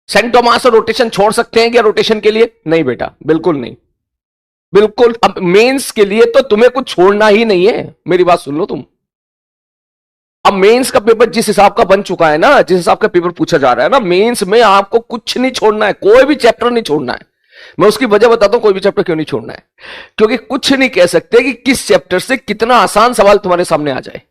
Saint Tomas और rotation छोड़ सकते हैं क्या रोटेशन के लिए? नहीं बेटा, बिल्कुल नहीं, बिल्कुल। अब मेंस के लिए तो तुम्हें कुछ छोड़ना ही नहीं है, मेरी बात सुन लो तुम। अब मेंस का पेपर जिस हिसाब का बन चुका है ना, जिस हिसाब का पेपर पूछा जा रहा है ना, मेंस में आपको कुछ नहीं छोड़ना है, कोई भी चैप्टर नहीं छोड़ना है। मैं उसकी वजह बताता हूं कोई भी चैप्टर क्यों नहीं छोड़ना है। क्योंकि कुछ नहीं कह सकते कि किस चैप्टर से कितना आसान सवाल तुम्हारे सामने आ जाए।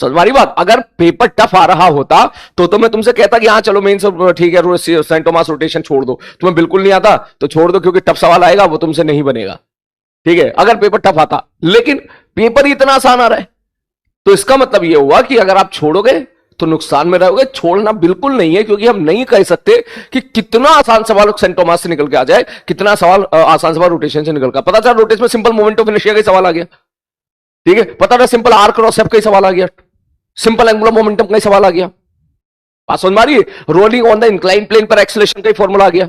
समझ मारी बात? अगर पेपर टफ आ रहा होता तो मैं तुमसे कहता कि हाँ चलो मेंस ठीक है, सेंट टॉमास रोटेशन छोड़ दो। तुम्हें बिल्कुल नहीं आता तो छोड़ दो, क्योंकि टफ सवाल आएगा वो तुमसे नहीं बनेगा। ठीक है, अगर पेपर टफ आता, लेकिन पेपर ही इतना आसान आ रहा है, तो इसका मतलब यह हुआ कि अगर आप छोड़ोगे तो नुकसान में रहोगे। छोड़ना बिल्कुल नहीं है, क्योंकि हम नहीं कह सकते कि कितना आसान सवाल सेंट टॉमास से निकल के आ जाए, कितना सवाल आसान सवाल रोटेशन से निकल कर। पता चला रोटेशन में सिंपल मोमेंट ऑफ इनर्शिया का सवाल आ गया, ठीक है। पता था सिंपल आर क्रॉस एफ का सवाल आ गया, सिंपल एंगुलर मोमेंटम का सवाल आ गया। बात समझ मारी? Rolling on the incline plane पर एक्सेलरेशन का फॉर्मूला आ गया,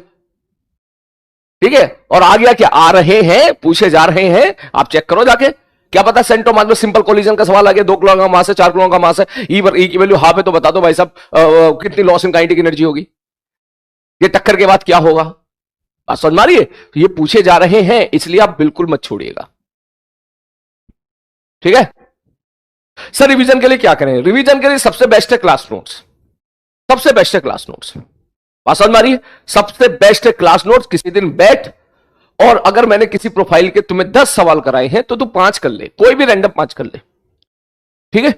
ठीक है। और आ गया क्या? आ रहे हैं, पूछे जा रहे हैं, आप चेक करो जाके। क्या पता सेंट टॉमास में सिंपल कोलिजन का सवाल आ गया, 2 किलो का मास है, 4 किलो का मास है, ई की वैल्यू हाफ है, तो बता दो भाई साहब कितनी लॉस इन काइनेटिक एनर्जी होगी, ये टक्कर के बाद क्या होगा। बात समझ मारी है? ये पूछे जा रहे हैं, इसलिए आप बिल्कुल मत छोड़िएगा, ठीक है। सर रिवीजन के लिए क्या करें? रिवीजन के लिए सबसे बेस्ट है क्लास नोट्स, सबसे बेस्ट है क्लास नोट्स। बात समझ मारी है? सबसे बेस्ट है क्लास नोट्स। किसी दिन बैठ, और अगर मैंने किसी प्रोफाइल के तुम्हें 10 सवाल कराए हैं तो तू 5 कर ले, कोई भी रैंडम 5 कर ले, ठीक है।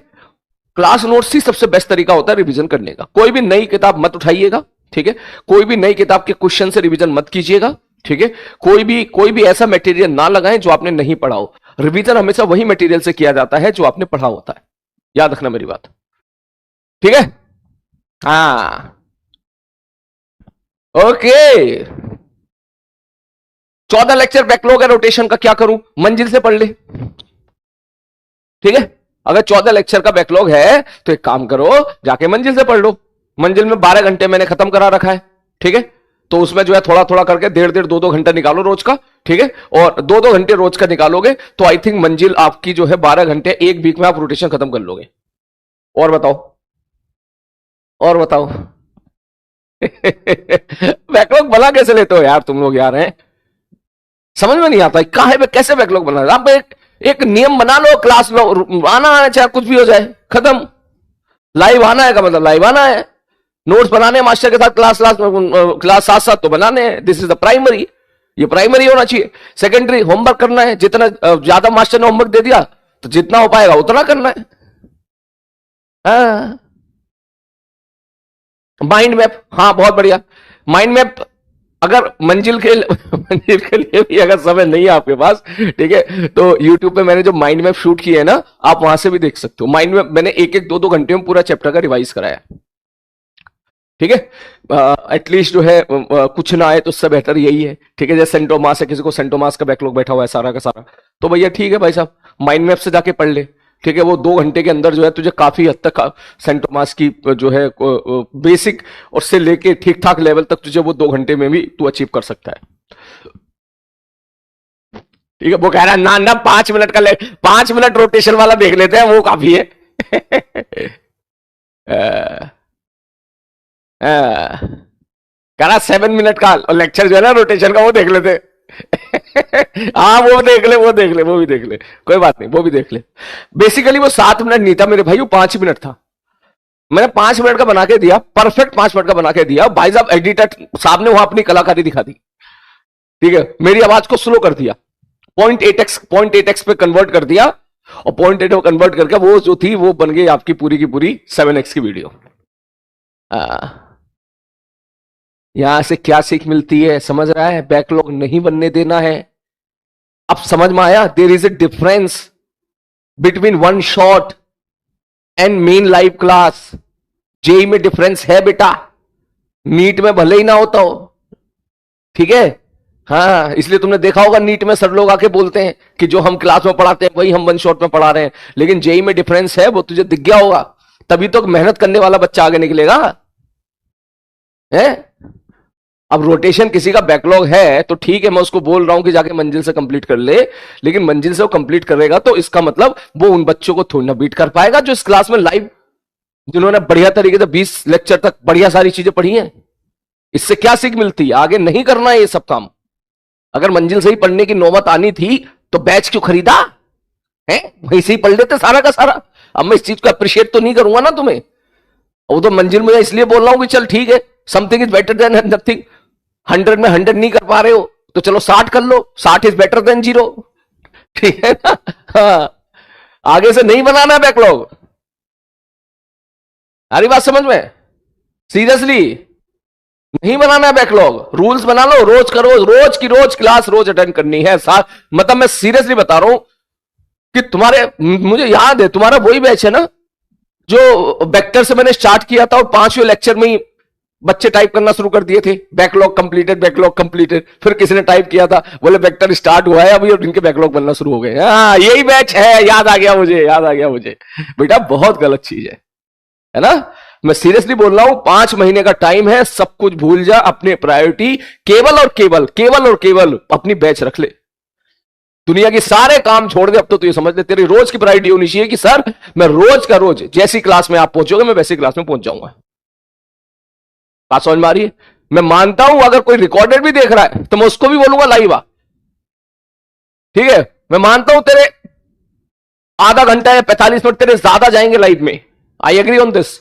क्लास नोट्स ही सबसे बेस्ट तरीका होता है रिवीजन करने का। कोई भी नई किताब मत उठाइएगा, ठीक है। कोई भी नई किताब के क्वेश्चन से रिवीजन मत कीजिएगा, ठीक है। कोई भी ऐसा मटेरियल ना लगाएं जो आपने नहीं पढ़ा हो। रिवीजन हमेशा वही मटेरियल से किया जाता है जो आपने पढ़ा होता है, याद रखना मेरी बात, ठीक है। हाँ, ओके। 14 लेक्चर बैकलॉग है रोटेशन का, क्या करूं? मंजिल से पढ़ ले, ठीक है। अगर 14 लेक्चर का बैकलॉग है तो एक काम करो, जाके मंजिल से पढ़ लो। मंजिल में 12 घंटे मैंने खत्म करा रखा है, ठीक है। तो उसमें जो है थोड़ा थोड़ा करके 1.5 2 घंटा निकालो रोज का, ठीक है। और 2 घंटे रोज का निकालोगे तो आई थिंक मंजिल आपकी जो है 12 घंटे, एक वीक में आप रोटेशन खत्म कर लोगे। और बताओ, और बताओ। बैकलॉग बना कैसे लेते हो यार तुम लोग यार, हैं? समझ में नहीं आता है काहे पे कैसे बैकलॉग बना। आप एक नियम बना लो, क्लास लो, आना है चाहे कुछ भी हो जाए, खत्म। लाइव आना है का मतलब लाइव आना है, नोट्स बनाने मास्टर के साथ, क्लास साथ साथ तो बनाने हैं। दिस इज द प्राइमरी, ये प्राइमरी होना चाहिए। सेकेंडरी होमवर्क करना है, जितना ज्यादा मास्टर ने होमवर्क दे दिया तो जितना हो पाएगा उतना करना है। हाँ, माइंड मैप, हाँ बहुत बढ़िया। माइंड मैप अगर मंजिल के लिए भी अगर समय नहीं है आपके पास, ठीक है, तो YouTube पे मैंने जो माइंड मैप शूट किए है ना, आप वहां से भी देख सकते हो। माइंड मैप मैंने 1 2 घंटे में पूरा चैप्टर का रिवाइज कराया, ठीक है। एटलीस्ट जो है कुछ ना आए तो उससे बेहतर यही है, ठीक है। जैसे सेंट टॉमास है, किसी को सेंट टॉमास का बैकलॉग बैठा हुआ है सारा का सारा, तो भैया ठीक है भाई साहब, माइंड मैप से जाके पढ़ ले, ठीक है। वो 2 घंटे के अंदर जो है तुझे काफी हद तक सेंट टॉमास की जो है बेसिक और से लेके ठीक ठाक लेवल तक तुझे वो 2 घंटे में भी तू अचीव कर सकता है, ठीक है। वो कह रहा है ना ना 5 मिनट का 5 मिनट रोटेशन वाला देख लेते हैं, वो काफी है। कह रहा 7 मिनट का लेक्चर जो है ना रोटेशन का, वो देख लेते। हाँ वो देख ले, वो देख ले, वो भी देख ले, कोई बात नहीं, वो भी देख ले। बेसिकली वो 7 मिनट नहीं था मेरे भाई, वो 5 मिनट था। मैंने 5 मिनट का बना के दिया, परफेक्ट 5 मिनट का बना के दिया भाई साहब। एडिटर साहब ने वहां अपनी कलाकारी दिखा दी, ठीक है। मेरी आवाज को स्लो कर दिया, 0.8x पे कन्वर्ट कर दिया, और 0.8 में कन्वर्ट करके वो जो थी वो बन गई आपकी पूरी की पूरी 7x की वीडियो। यहां से क्या सीख मिलती है समझ रहा है? बैकलॉग नहीं बनने देना है। अब समझ में आया? There is a difference between one shot and main live class. JEE में डिफरेंस है बेटा, नीट में भले ही ना होता हो, ठीक है। हाँ, इसलिए तुमने देखा होगा नीट में सर लोग आके बोलते हैं कि जो हम क्लास में पढ़ाते हैं वही हम वन शॉट में पढ़ा रहे हैं, लेकिन जेई में डिफरेंस है, वो तुझे दिख गया होगा। तभी तो मेहनत करने वाला बच्चा आगे निकलेगा, है। अब रोटेशन किसी का बैकलॉग है तो ठीक है, मैं उसको बोल रहा हूं कि जाके मंजिल से कंप्लीट कर ले, लेकिन मंजिल से वो कंप्लीट करेगा तो इसका मतलब वो उन बच्चों को थोड़ी ना बीट कर पाएगा जो इस क्लास में लाइव जिन्होंने बढ़िया तरीके से 20 लेक्चर तक बढ़िया सारी चीजें पढ़ी हैं। इससे क्या सीख मिलती है? आगे नहीं करना है ये सब काम। अगर मंजिल से ही पढ़ने की नौबत आनी थी तो बैच क्यों खरीदा है? वहीं से ही पढ़ लेते सारा का सारा। अब मैं इस चीज को अप्रिशिएट तो नहीं करूंगा ना तुम्हें। वो तो मंजिल में इसलिए बोल रहा हूं कि चल ठीक है, something is better than nothing. 100 में 100 नहीं कर पा रहे हो तो चलो 60 कर लो, 60 इज बेटर देन 0। ठीक है ना? हाँ, आगे से नहीं बनाना बैकलॉग। सारी बात समझ में? सीरियसली नहीं बनाना है बैकलॉग। रूल्स बना लो, रोज करो, रोज की रोज क्लास रोज अटेंड करनी है। मतलब मैं सीरियसली बता रहा हूं कि तुम्हारे, मुझे याद है तुम्हारा वही बैच है ना जो वेक्टर से मैंने स्टार्ट किया था और 5वें लेक्चर में ही बच्चे टाइप करना शुरू कर दिए थे, बैकलॉग कंप्लीटेड, बैकलॉग कंप्लीटेड। फिर किसी ने टाइप किया था, बोले वेक्टर स्टार्ट हुआ है अभी और इनके बैकलॉग बनना शुरू हो गए। हाँ यही बैच है, याद आ गया मुझे, याद आ गया मुझे। बेटा बहुत गलत चीज है ना? मैं सीरियसली बोल रहा हूं, 5 महीने का टाइम है, सब कुछ भूल जा, अपने प्रायोरिटी केवल और केवल, केवल और केवल अपनी बैच रख ले। दुनिया के सारे काम छोड़ दे। अब तो ये समझ ले तेरी रोज की प्रायोरिटी होनी चाहिए कि सर मैं रोज का रोज जैसी क्लास में आप पहुंचोगे मैं वैसी क्लास में पहुंच जाऊंगा। बात समझ में आ रही है? मैं मानता हूं अगर कोई रिकॉर्डेड भी देख रहा है तो मैं उसको भी बोलूंगा लाइव आ। ठीक है, मैं मानता हूं तेरे आधा घंटा या 45 मिनट तेरे ज्यादा जाएंगे लाइव में, आई एग्री ऑन दिस,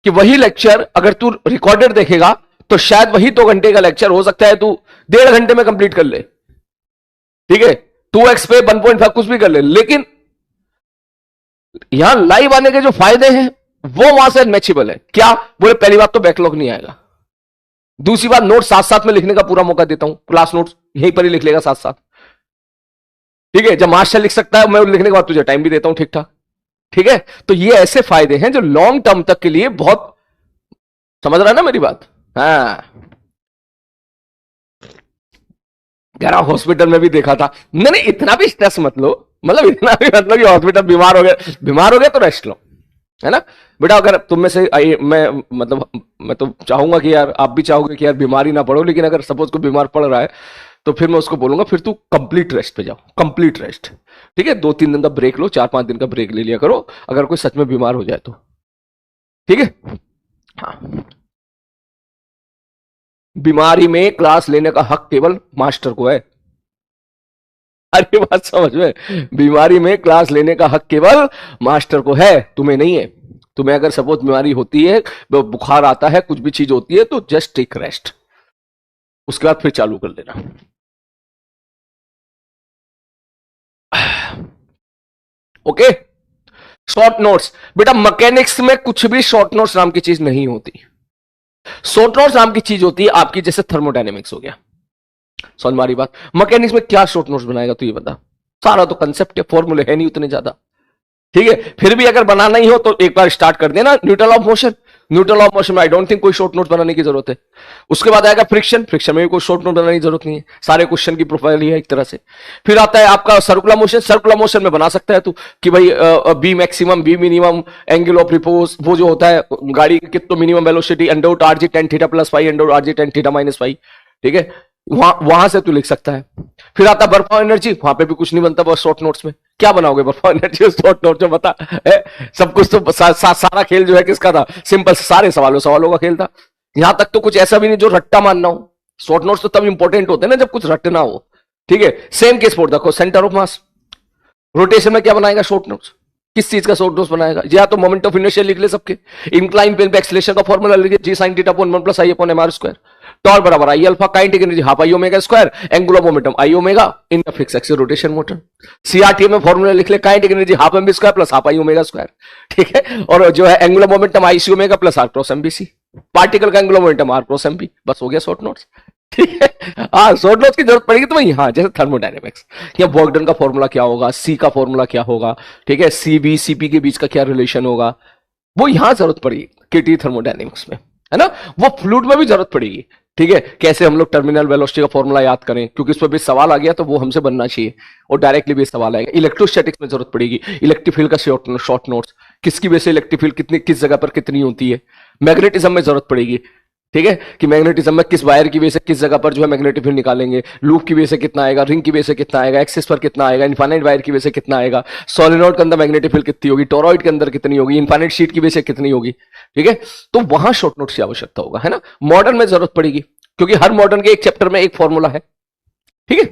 कि वही लेक्चर अगर तू रिकॉर्डेड देखेगा तो शायद वही 2 घंटे का लेक्चर हो सकता है तू 1.5 घंटे में कंप्लीट कर ले। ठीक है, 2x पे 1.5 कुछ भी कर ले, लेकिन यहां लाइव आने के जो फायदे हैं वो वहां से मैचेबल है। क्या बोले? पहली बात तो बैकलॉग नहीं आएगा, दूसरी बात नोट साथ साथ में लिखने का पूरा मौका देता हूं, क्लास नोट्स यहीं पर ही लिख लेगा साथ साथ। ठीक है, जब मास्टर लिख सकता है मैं लिखने के बाद तुझे टाइम भी देता हूं ठीक ठाक। ठीक है, तो ये ऐसे फायदे हैं जो लॉन्ग टर्म तक के लिए बहुत, समझ रहा है ना मेरी बात? हाँ, यार हॉस्पिटल में भी देखा था। नहीं नहीं, इतना भी स्ट्रेस मत लो, मतलब इतना भी मतलब कि हॉस्पिटल बीमार हो गया तो रेस्ट लो, है ना बेटा? अगर तुम में से मैं तो चाहूंगा कि यार आप भी चाहोगे कि यार बीमारी ना पड़ो, लेकिन अगर सपोज कोई बीमार पड़ रहा है तो फिर मैं उसको बोलूंगा फिर तू कंप्लीट रेस्ट पे जाओ, कंप्लीट रेस्ट। ठीक है, 2-3 दिन का ब्रेक लो, 4-5 दिन का ब्रेक ले लिया करो अगर कोई सच में बीमार हो जाए तो। ठीक है, हाँ, बीमारी में क्लास लेने का हक केवल मास्टर को है। अरे बात समझ में? बीमारी में क्लास लेने का हक केवल मास्टर को है, तुम्हें नहीं है। तुम्हें अगर सपोज बीमारी होती है, बुखार आता है, कुछ भी चीज होती है तो जस्ट टेक रेस्ट, उसके बाद फिर चालू कर लेना। ओके, शॉर्ट नोट्स बेटा, मैकेनिक्स में कुछ भी शॉर्ट नोट्स नाम की चीज नहीं होती। शॉर्ट नोट्स नाम की चीज होती है आपकी जैसे थर्मोडायनेमिक्स हो गया। समझ मारी बात? मैकेनिक्स में क्या शॉर्ट नोट्स बनाएगा तू ये बता? सारा तो कंसेप्ट है, फॉर्मूले है नहीं उतने ज्यादा। ठीक है, फिर भी अगर बनाना ही हो तो एक बार स्टार्ट कर देना neutral of motion. Neutral of motion में आई डोंट थिंक कोई शॉर्ट नोट बनाने की जरूरत है। उसके बाद आएगा फ्रिक्शन, फ्रिक्शन में भी कोई शॉर्ट नोट बनाने की जरूरत नहीं है, सारे क्वेश्चन की प्रोफाइल ही है एक तरह से। फिर आता है आपका सर्कुलर मोशन। सर्कुलर मोशन में बना सकता है तू कि भाई B maximum, B minimum, angle of repose, वो जो होता है गाड़ी की कितना minimum velocity, under root R G tan theta plus five, under root R G tan theta minus five. ठीक है, वहां से तू लिख सकता है। फिर आता बर्फ और एनर्जी, वहां पे भी कुछ नहीं बनता बस शॉर्ट नोट्स में। क्या बनाओगे बर्फ और एनर्जी शॉर्ट नोट्स में? बता है? सब कुछ तो सारा खेल जो है किसका था? सिंपल, सारे सवालों का खेल था। यहां तक तो कुछ ऐसा भी नहीं जो रट्टा मानना हो। शॉर्ट नोट्स तो तब इंपॉर्टेंट होते हैं ना जब कुछ रटना हो। ठीक है, सेम केस फोर देखो, सेंटर ऑफ मास। रोटेशन में क्या बनाएगा शॉर्ट नोट्स? किस चीज का शॉर्ट नोट्स बनाएगा? या तो मोमेंट ऑफ इनर्शिया लिख ले सबके, इंक्लाइन प्लेन पे एक्सीलरेशन का फॉर्मूला लिख ले, G sine theta upon 1 plus I upon M R square. Torque बराबर I alpha, kinetic energy half I omega square, angular momentum I omega in the fix axis rotation motor. CRT में formula लिख ले, kinetic energy half M B square plus half I omega square. ठीक है, और जो है angular momentum I C omega plus are cross MBC. Particle का angular momentum R cross MB. बस हो गया शॉर्ट नोट्स। ठीक है, हाँ शॉर्ट नोट्स की जरूरत पड़ेगी तो वही, हाँ जैसे थर्मोडायनेमिक्स या वर्क डन का फॉर्मूला क्या होगा, सी का फॉर्मूला क्या होगा, ठीक है, सीबी सीपी के बीच का क्या रिलेशन होगा, वो यहां जरूरत पड़ेगी केटी थर्मोडायनेमिक्स में, है ना? वो फ्लूइड में भी जरूरत पड़ेगी। ठीक है, कैसे हम लोग टर्मिनल वेलोसिटी का फॉर्मूला याद करें, क्योंकि इस पर भी सवाल आ गया तो वो हमसे बनना चाहिए, और डायरेक्टली भी सवाल आएगा। इलेक्ट्रोस्टैटिक्स में जरूरत पड़ेगी, इलेक्ट्रिक फील्ड का शॉर्ट नोट्स, किसकी वजह से इलेक्ट्रिक फील्ड कितनी किस जगह पर कितनी होती है। मैग्नेटिज्म में जरूरत पड़ेगी, ठीक है, कि मैग्नेटिज्म में किस वायर की वजह से किस जगह पर जो है मैग्नेटिक फील्ड निकालेंगे, लूप की वजह से कितना आएगा, रिंग की वजह से कितना आएगा, एक्सिस पर कितना आएगा, इनफाइनाइट वायर की वजह से कितना आएगा, सोलेनोइड के अंदर मैग्नेटिक फील्ड कितनी होगी, टोरॉइड के अंदर कितनी होगी, इनफाइनाइट शीट की वजह से कितनी होगी। ठीक है, तो वहां शॉर्ट नोट्स की आवश्यकता होगा, है ना। मॉडर्न में जरूरत पड़ेगी, क्योंकि हर मॉडर्न के एक चैप्टर में एक फॉर्मूला है। ठीक है,